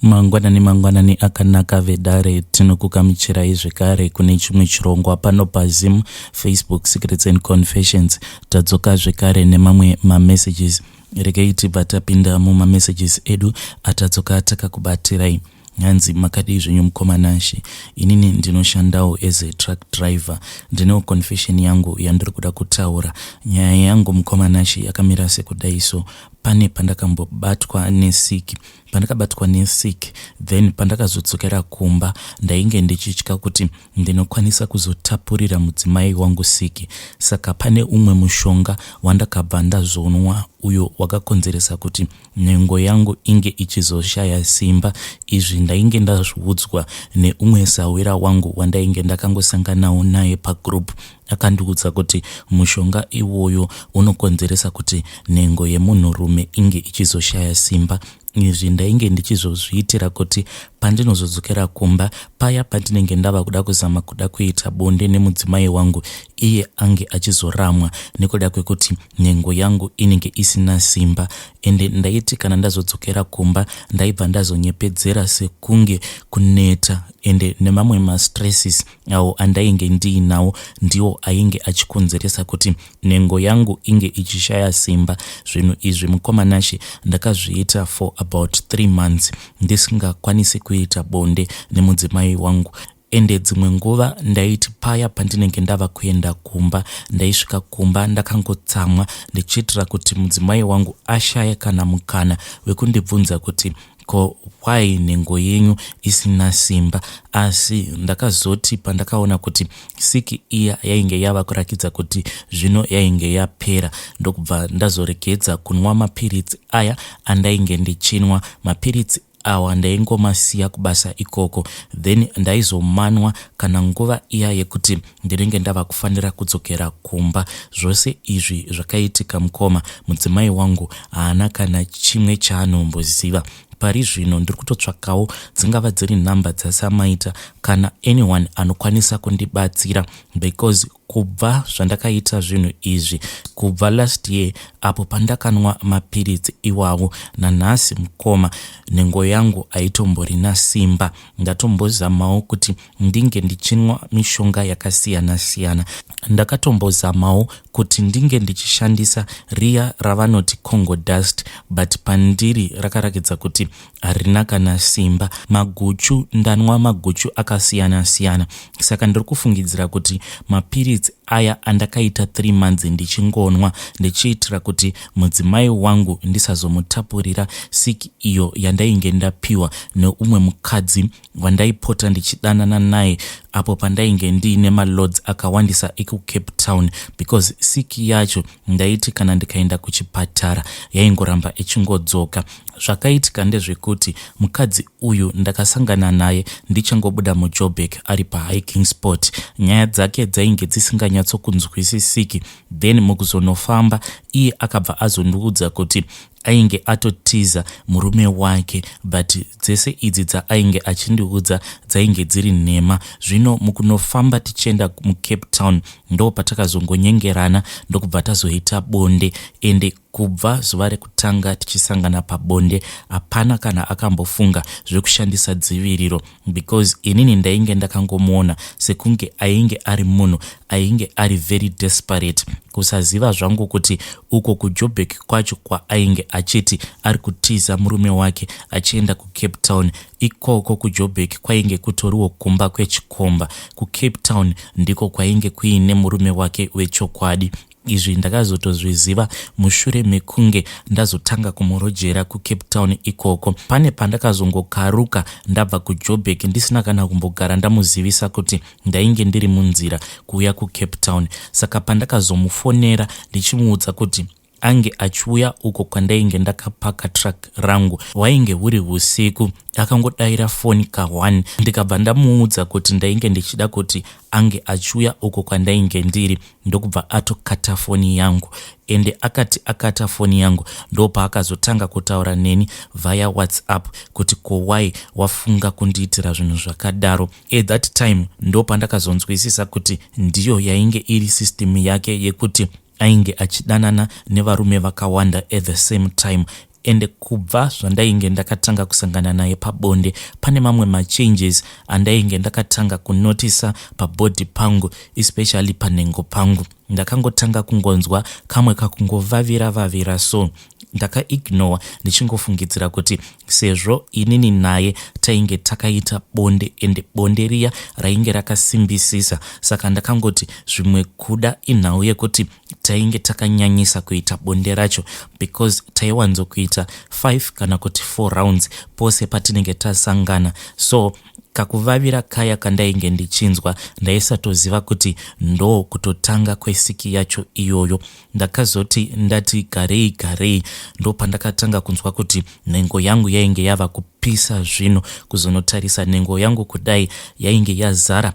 Mangwanani akanaka vedare tinokugamuchirai zvekare kune chimwe chirongwa pano paZim, Facebook Secrets and Confessions. Tadzoka zvekare nemamwe mamessages. Regai tibva tapinda mumamessages edu atadzoka takakubatirai. Hanzi makadi zvenyu mukomanashi. Inini ndinoshandawo as a truck driver. Ndinewo confession yangu yandiri kuda kutaura. Nyaya yangu mukomanashi yakamira sekudaiso. Pane pandakambobatwa nesiki. Pandakabatwa nesiki, then pandakazodzokera kumba, ndainge ndichitya kuti ndinokwanisa kuzotapurira mudzimai wangu siki. Saka pane umwe mushonga wandakabva ndazonwa uyo wakakonzeresa kuti nhengo yangu inge ichizoshaya simba. Izvi ndainge ndazviudzwa neumwe sawira wangu wandainge ndakangosanganawo naye pagroup. Akandiudza kuti mushonga iwoyo unokonzeresa kuti nhengo yemunhurume inge ichizoshaya simba. Izvi ndainge ndichizozviitira kuti pandinozodzokera kumba, paya pandinenge ndava kuda kuzama kuda kuita bonde nemudzimai wangu, iye ange achizoramwa nekuda kwekuti nhengo yangu inenge isina simba. Ende ndaiti kana ndazodzokera kumba ndaibva ndazonyepedzera sekunge kuneta, ende nemamwe mastresses awo andainge ndiinawo ndiwo ainge achikonzeresa kuti nhengo yangu inge ichishaya simba. Zvinhu izvi mukomanashi ndakazviita for about 3 months ndisingakwanisi kuita bonde nemudzimai wangu. Ende dzimwe nguva ndaiti paya pandinenge ndava kuenda kumba, ndaisvika kumba ndakangotsamwa ndichiitira kuti mudzimai wangu ashaya kana mukana wekundibvunza kuti ko why nhengo yenyu isina simba. Asi ndakazoti pandakaona kuti siki iya yainge yava kurakidza kuti zvino yainge yapera, ndokubva ndazoregedza kunwa mapiritsi aya andainge ndichinwa. Mapiritsi awa ndaingomasiya kubasa ikoko, then ndaizomanwa kana nguva iya yekuti ndinenge ndava kufanira kudzokera kumba. Zvose izvi zvakaitika mukoma, mudzimai wangu haana kana chimwe chaanomboziva. Pari zvino ndiri kutotsvakawo dzingava dziri nhamba dzasamaita kana anyone anokwanisa kundibatsira, because kubva zvandakaita zvinhu izvi kubva last year apo pandakanwa mapiritsi iwawo nanhasi mukoma nhengo yangu aitomborina simba. Ndatombozamawo kuti ndinge ndichinwa mishonga yakasiyana siyana. Ndakatombozamawo kuti ndinge ndichishandisa riya ravanoti Congo dust, but pandiri rakarakidza kuti harina kana simba. Maguchu ndanwa maguchu akasiyana siyana. Saka ndiri kufungidzira kuti mapiritsi aya andakaita 3 months ndichingonwa ndichiitira kuti mudzimai wangu ndisazomutapurira siki iyo yandainge ndapiwa neumwe mukadzi wandaipota ndichidanana naye apo pandainge ndiine malodzi akawandisa Yeku Capetown, because siki yacho ndaiti kana ndikaenda kuchipatara yaingoramba ichingodzoka. Zvakaitika ndezvekuti mukadzi uyu ndakasangana naye ndichangobuda muJoburg ari pahiking spot. Nyaya dzake dzainge dzisinganyatsokunzwisisiki, then mukuzonofamba iye akabva azondiudza kuti ainge atotiza murume wake, but dzese idzi dzaainge achindiudza dzainge dziri nhema. Zvino mukunofamba tichienda muCape Town ndo patakazongonyengerana ndokubva tazoita bonde. Ende kubva zuva rekutanga tichisangana pabonde hapana kana akambofunga zvekushandisa dziviriro, because inini ndainge ndakangomuona sekunge ainge ari munhu ainge ari very desperate, kusaziva zvangu kuti uko kuJoburg kwacho kwaainge achiti ari kutiza murume wake achienda kuCape Town, ikoko kuJoburg kwainge kutoriwo kumba kwechikomba. kuCape Town ndiko kwainge kuine murume wake wechokwadi. Izvi ndakazotozviziva mushure mekunge ndazotanga kumurojera kuCape Town ikoko. Pane pandakazongokaruka ndabva kuJoburg ndisina kana kumbogara ndamuzivisa kuti ndainge ndiri munzira kuuya kuCape Town. Saka pandakazomufonera ndichimuudza kuti ange achiuya uko kwandainge ndakapaka truck rangu, wainge huri usiku, akangodaira foni ka1. Ndikabva ndamuudza kuti ndainge ndichida kuti ange achiuya uko kwandainge ndiri, ndokubva atokata foni yangu. Ende akati akata foni yangu ndo paakazotanga kutaura neni via WhatsApp kuti ko why wafunga kundiitira zvinhu zvakadaro. At that time ndo pandakazonzwisisa kuti ndiyo yainge iri system yake yekuti ainge achidanana nevarume vakawanda at the same time. ende kubva zvandainge ndakatanga kusangana naye pabonde pane mamwe machanges andainge ndakatanga kunotisa pabhodhi pangu, especially panhengo pangu. Ndakangotanga kungonzwa kamwe kakungovavira so ndakaignore ndichingofungidzira kuti sezvo inini naye tainge takaita bonde ende bonde riya rainge rakasimbisisa, saka ndakangoti zvimwe kuda inhau yekuti tainge takanyanyisa kuita bonde racho, because taiwanzokuita 5 kana kuti 4 rounds pose patinenge tasangana. So kakuvavira kaya kandainge ndichinzwa ndaisatoziva kuti ndo kutotanga kwesiki yacho iyoyo. Ndakazoti ndati garei ndo pandakatanga kunzwa kuti nhengo yangu yainge yava kupisa zvino. Kuzonotarisa nhengo yangu kudai yainge yazara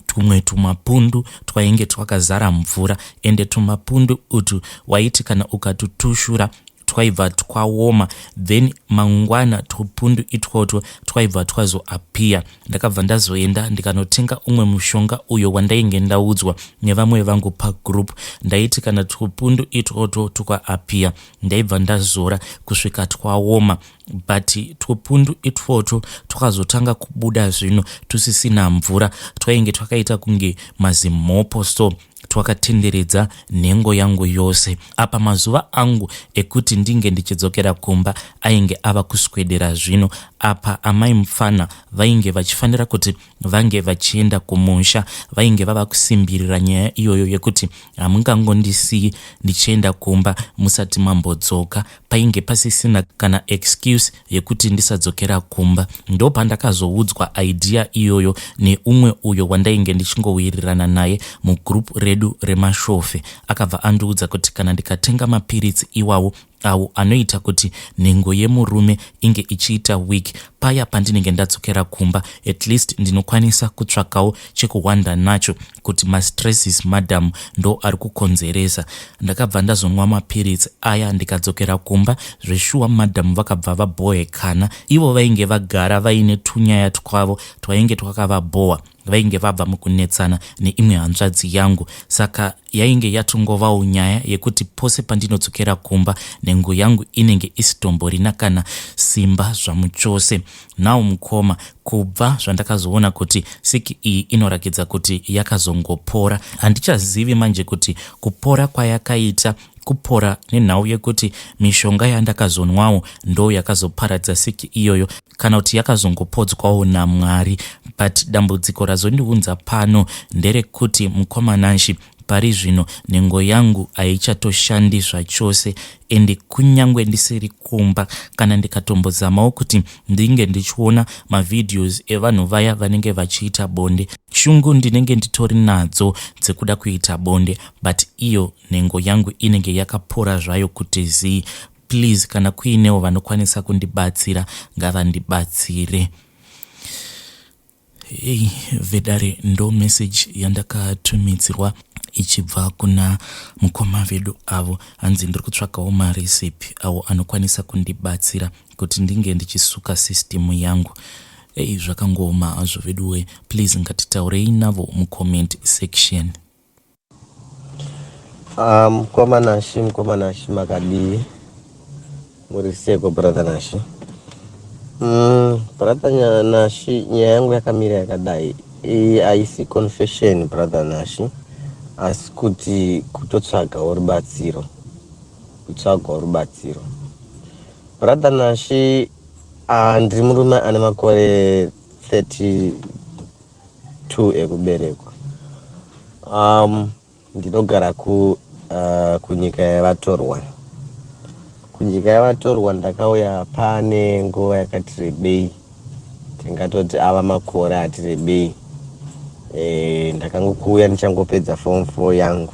tumwe tumapundu twainge twakazara mvura, ende tumapundu utu waiti kana ukatutushura twaibva twaoma, then mangwana tupundu itwoto twaibva twazoapia. Ndakabva ndazoenda ndikanotenga umwe mushonga uyo wandainge ndaudzwa nevamwe vangu pagroup. Ndaiti kana tupundu itwoto tukaapia ndaibva ndazora kusvika twaoma, but tupundu itwoto twakazotanga kubuda zvino tusisina mvura, twainge twakaita kunge mazimhopo, so twakatenderedza nhengo yangu yose. Apa mazuva angu ekuti ndinge ndichidzokera kumba ainge ava kuswedera zvino. Apa amai mufana vainge vachifanira kuti vange vachienda kumusha, vainge vava kusimbirira nyaya iyoyo yekuti hamungangondisiyi ndichienda kumba musati mambodzoka. Painge pasisina kana excuse yekuti ndisadzokera kumba. Ndo pandakazoudzwa idea iyoyo neumwe uyo wandainge ndichingowirirana naye mugroup redu remashofe. Akabva andiudza kuti kana ndikatenga mapiritsi iwawo awo anoita kuti nhengo yemurume inge ichiita weak, paya pandinenge ndadzokera kumba at least ndinokwanisa kutsvakawo chekuwanda nacho kuti mastresses madam ndo ari kukonzeresa. Ndakabva ndazonwa mapiritsi aya ndikadzokera kumba, zveshuwa madam vakabva vabhohekana. Ivo vainge vagara vaine tunyaya twavo twainge twakavabhowa, vainge vabva mukunetsana neimwe hanzvadzi yangu. Saka yainge yatongovawo nyaya yekuti pose pandinodzokera kumba nhengo yangu inenge isitomborina kana simba zvamuchose. Nawo mukoma, kubva zvandakazoona kuti siki iyi inorakidza kuti yakazongopora, handichazivi manje kuti kupora kwayakaita kupora nenhau yekuti mishonga yandakazonwawo ndo yakazoparadza siki iyoyo kana kuti yakazongopodzwawo naMwari. But dambudziko razondiunza pano nderekuti mukomananshi, pari zvino nhengo yangu haichatoshandii zvachose, ende kunyangwe ndisiri kumba kana ndikatombozamawo kuti ndinge ndichiona mavideos evanhu vaya vanenge vachiita bonde, shungu ndinenge nditori nadzo dzekuda kuita bonde, but iyo nhengo yangu inenge yakapora zvayo kuti zii. Please, kana kuinewo vanokwanisa kundibatsira ngavandibatsire. Hey, vedare ndo message yandakatumidzirwa ichibva kuna mukoma vedu avo. Hanzi ndiri kutsvakawo marecipe avo anokwanisa kundibatsira kuti ndinge ndichisuka system yangu. Hey, zvakangoma hazvo veduwe. Please ngatitaurei navo mucomment section. Mkoma nashi makadi muriseko brother nashi. Brother nashi, nyaya yangu yakamira yakadai. Haisi confession brother nashi, asi kuti kutotsvagawo rubatsiro. Brother nashi, ndiri murume ane makore 32 ekuberekwa. Ndinogara kunyika yavatorwa. Kunyika yavatorwa ndakauya pane nguva yakati rebei, tingatoti ava makore ati rebei. Ndakangokuya ndichangopedza form 4 yangu.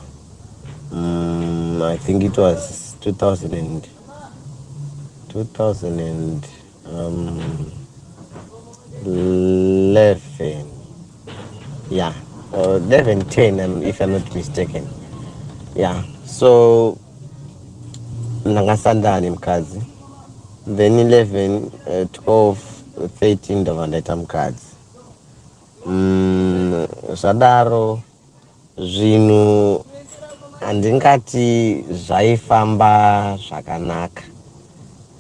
I think it was 2011, yeah, or 11-10 if I'm not mistaken. Yeah, so ndakasandana nemukadzi, then 11, 12, 13 ndobva ndaita mukadzi. Zvadaro zvinhu handingati zvaifamba zvakanaka,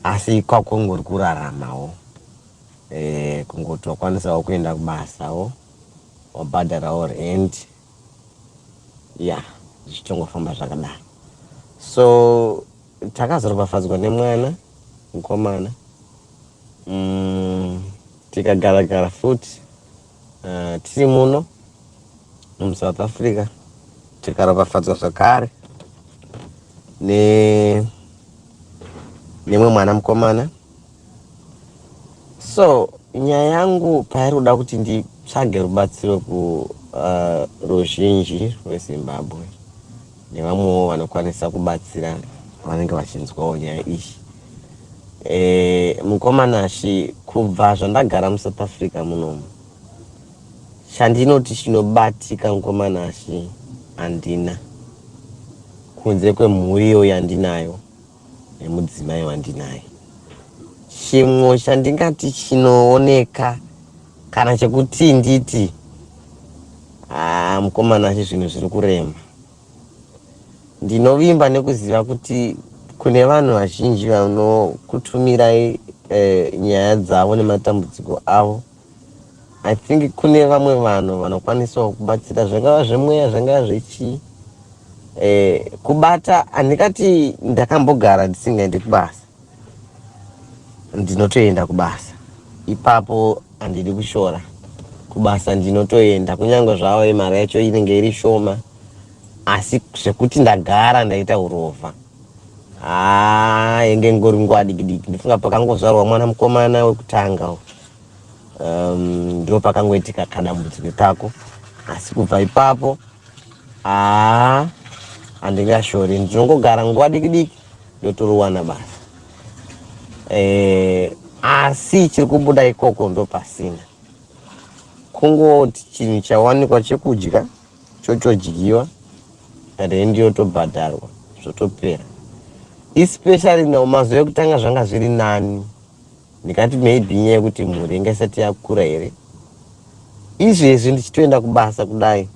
asi kwakungori kuraramawo, kungoti wakwanisawo kuenda kubasawo, wabhadharawo rent, zvichitongofamba zvakadaro. So takazoropafadzwa nemwana mukomana, tikagara futi tiri muno muSouth Africa, tikaropafadzwa zvakare nemwe mwana mukomana. So nyaya yangu pairi kuda kuti nditsvage rubatsiro kuruzhinji rweZimbabwe nevamwewo vanokwanisa kubatsira vanenge vachinzwawo nyaya iyi. Mukomanashi, kubva zvandagara muSouth Africa munomu, chandinoti chinobatika mukomanashi handina, kunze kwemhuriyo yandinayo nemudzimai wandinayo. Chimwe chandingati chinooneka kana chekuti nditi mukomanashi zvinhu zviri kurema, ndinovimba nekuziva kuti kune vanhu vazhinji vanokutumirai nyaya dzavo nematambudziko avo. I think kune vamwe vanhu vanokwanisawo kubatsira, zvingava zvemweya, zvingava zvechi kubata. Handikati ndakambogara ndisingaendi kubasa, ndinotoenda kubasa. Ipapo handidi kushora, kubasa ndinotoenda, kunyange zvavo mari yacho inenge iri shoma, asi zvekuti ndagara ndaita urovha, enge ngori nguva diki-diki. Ndifunga pakangozvarwa mwana mukomana wekutanga, ndo pakangoitika kadambudziko kako, asi kubva ipapo handingashori, ndinongogara nguva diki-diki ndotorowana basa. Asi chiri kubuda ikoko ndo pasina, kungoti chinhu chawanikwa chekudya chochodyiwa, rendi yotobhadharwa, zvotopera. Especially mazuva ekutanga zvanga zviri nani, ndikati maybe nyaya yekuti mhuri inga isati yakura here. Izvezvi ndichitoenda kubasa kudai,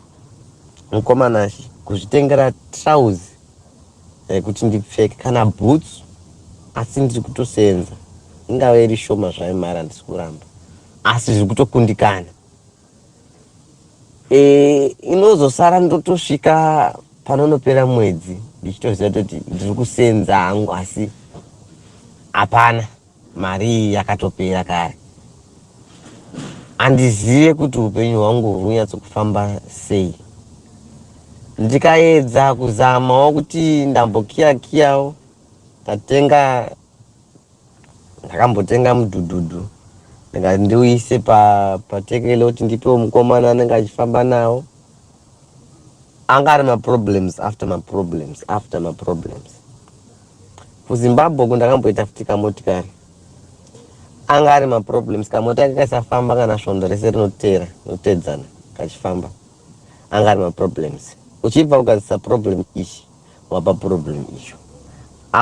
mukomanashi, kuzvitengera trouser kuti ndipfeke kana boots, asi ndiri kutosenza, ingave iri shoma zvayo mari handisi kuramba, asi zviri kutokundikana. Inozosara ndotosvika panonopera mwedzi ndichitoziva kuti ndiri kusenza hangu, asi hapana, mari yakatopera kare. Handizive kuti upenyu hwangu huri kunyatsokufamba sei. Ndikaedza kuzamawo kuti ndambokiyawo, ndakambotenga mudhudhudhu ndikati ndiuise patekele kuti ndipewo mukomana anenge achifamba nawo. Anga ari maproblems after maproblems. KuZimbabwe kundakamboita futi kamotikari, anga ari maproblems. Kamotikari kasafamba kana svondo rese rinotedzana kachifamba, anga ari maproblems. Uchibva ukazisa problem ichi, wapa problem icho,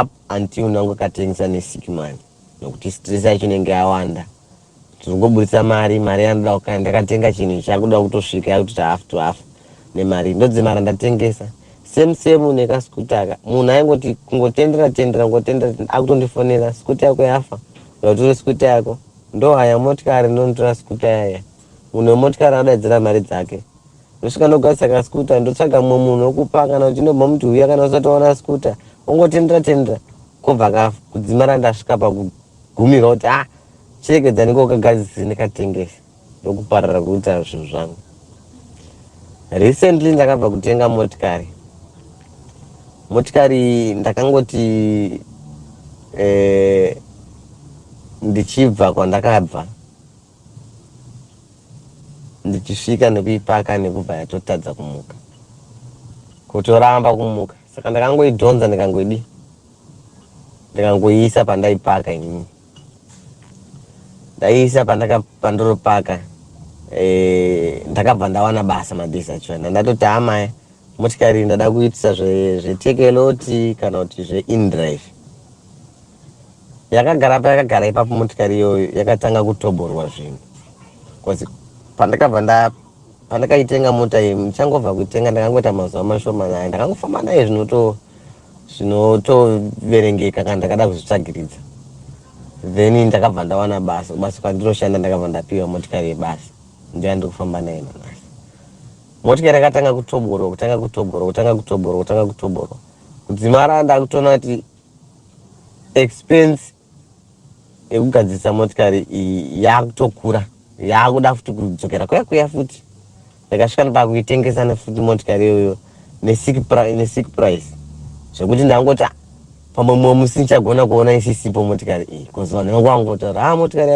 up until nangu katengesa nesiki mani, nokuti stress yacho inenge yawanda. Tinongobudisa mari yanoda kukaya, ndakatenga chinhu chakuda kutosvika yakuti hafu nemari ndodzimara ndatengesa. Same nekasikuta, munhu aingoti kungotendera akutondifonera, sikuta yako yafa, ndotora sikuta yako, ndo haya motikari ndondotora sikuta yaya. Munhu wemotikari adaidzira mari dzake, ndosvika ndogadzisa kasikuta, ndotsvaga mumwe munhu wokupa, kana kuti ndobva muti uya kana usatoona sikuta, ongotendera kobva kafa. Kudzimara ndasvika pakugumirwa kuti chiregedza niko ukagadzise ndikatengesa, ndokuparara kuita zvinhu zvangu. Recently ndakabva kutenga motikari ndakangoti ndichibva kwandakabva ndichisvika nekuipaka nekubva yatotadza kumuka, kutoramba kumuka. Saka ndakangoidhonza ndikangoiisa pandaipaka inini. Ndaiisa pandoropaka, ndakabva ndawana basa madhesi achona. Ndatoti hamaya, motikari ndada kuitisa zvetekeloti kana kuti zveindrive. Yakagara ipapo motikari iyoyo, yakatanga kutoborwa zvinhu. Pandakaitenga mota iyi, ndichangobva kuitenga ndakangoita mazuva mashoma nayo, ndakangofamba nayo zvinotoverengeka kana ndakada kuzvitsvagiridza. then ndakabva ndawana basa kwandinoshanda ndakabva ndapiwa motikari yebasa ndiyo yandiri kufamba nayo nanhasi. Motikari yakatanga kutobhora kudzimara ndakutoona kuti expense yekugadzirisa motikari iyi yakutokura, yakuda futi kudzokera kuya futi. Ndakasvika pakuitengesa nefuti motikari iyoyo nesiki price zvekuti ndangoti pamwe musi ndichagona kuona isisipo motikari iyi, kuziva nhengo wangotaura motikari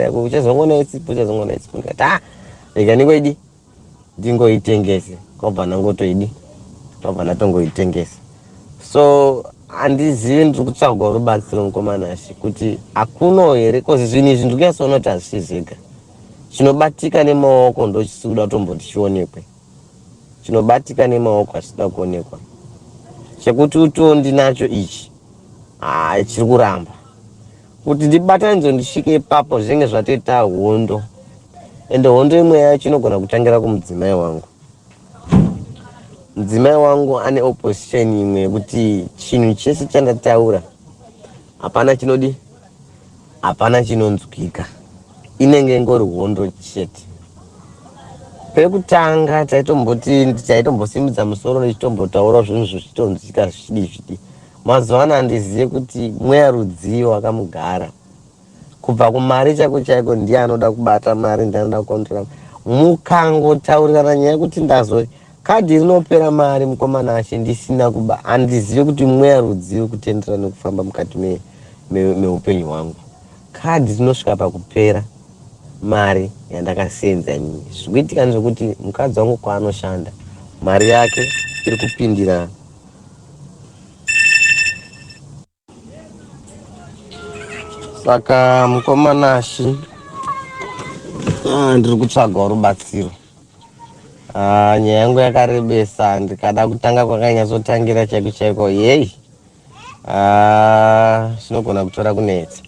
yako uchazongona isipo ndikati rega ndingoitengese kwabva ndatongoitengesa. So handizivi ndiri kutsvagwa rubatsiro mukomanashi kuti akuno here, kozi zvinhu izvi ndiri kunyasoona kuti hazvisi zvega. Chinobatika nemaoko ndo chisikuda kutomboti chionekwe, chinobatika nemaoko hachida kuonekwa. Chekuti utondi nacho ichi chiri kuramba kuti ndibatanidze ndisvike ipapo zvinenge zvatoita hondo, ende hondo imwe yacho inogona kutangira kumudzimai wangu. Mudzimai wangu ane opposition imwe yekuti chinhu chese chandataura hapana chinonzwika, inenge ingori hondo chete. Pekutanga taitombosumudza musoro ndichitombotaura zvinhu zvichitonzwika zvichidi. Mazuva ano handizive kuti mweya rudzivo akamugara. Kubva kumari chaiko ndiye anoda kubata mari, ndiye anoda kukontrola. Mukangotaurirana nyaya yekuti ndazori kadhi rinopera mari mukomanashi ndisina kuba, handizive kuti mweya rudzivo kutendera nekufamba mukati meupenyu hwangu. Kadhi rinosvika pakupera mari yandakasenza nyini, zvikuitika ndezvekuti mukadzi wangu kwaanoshanda mari yake iri kupindira. Saka mukomanashi ndiri kutsvagawo rubatsiro. Nyaya yangu yakarebesa, ndikada kutanga kwakanyatsotangira chaiko yeyi zvinogona kutora kunetsa.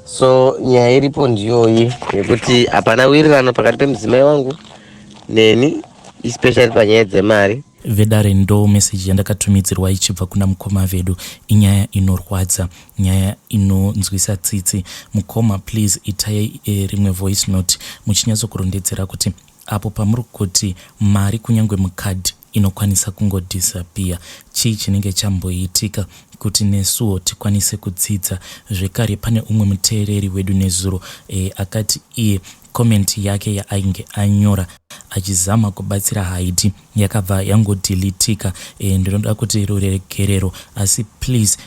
So nyaya iripo ndiyoyi yekuti hapana wirirano pakati pemudzimai wangu neni, especially panyaya dzemari. Vedare ndo meseji yandakatumidzirwa ichibva kuna mukoma vedu. Inyaya inorwadza, nyaya inonzwisa tsitsi. Mukoma, please itai rimwe voice note muchinyatsokurondedzera kuti apo pamuri kuti mari kunyangwe mukadhi inokwanisa kungodisappear. Chii chinenge chamboitika kuti nesuwo tikwanise kudzidza. Zvekare pane umwe muteereri wedu nezuro akati iye komenti yake yainge anyora achizama kubatsira haiti yakabva yangodhilitika. Ndinoda kuti ruregerero, asi please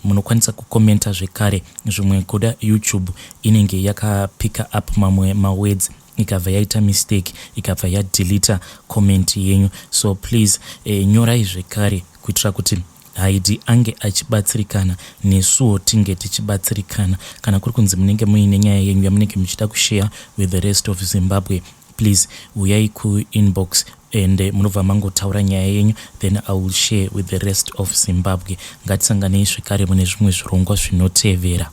munokwanisa kukomenta zvekare. Zvimwe kuda YouTube inenge yakapika up mamwe mawords ikabva yaita mistake ikabva yadhilita comment yenyu. So please nyorai zvekare kuitira kuti haidi ange achibatsirikana nesuwo tinge tichibatsirikana. Kana kuri kunzi munenge muine nyaya yenyu yamunenge muchida kushare with the rest of Zimbabwe, please uyai ku-inbox and munobva mangotaura nyaya yenyu, then I will share with the rest of Zimbabwe. Ngatisanganei zvekare mune zvimwe zvirongwa zvinotevera.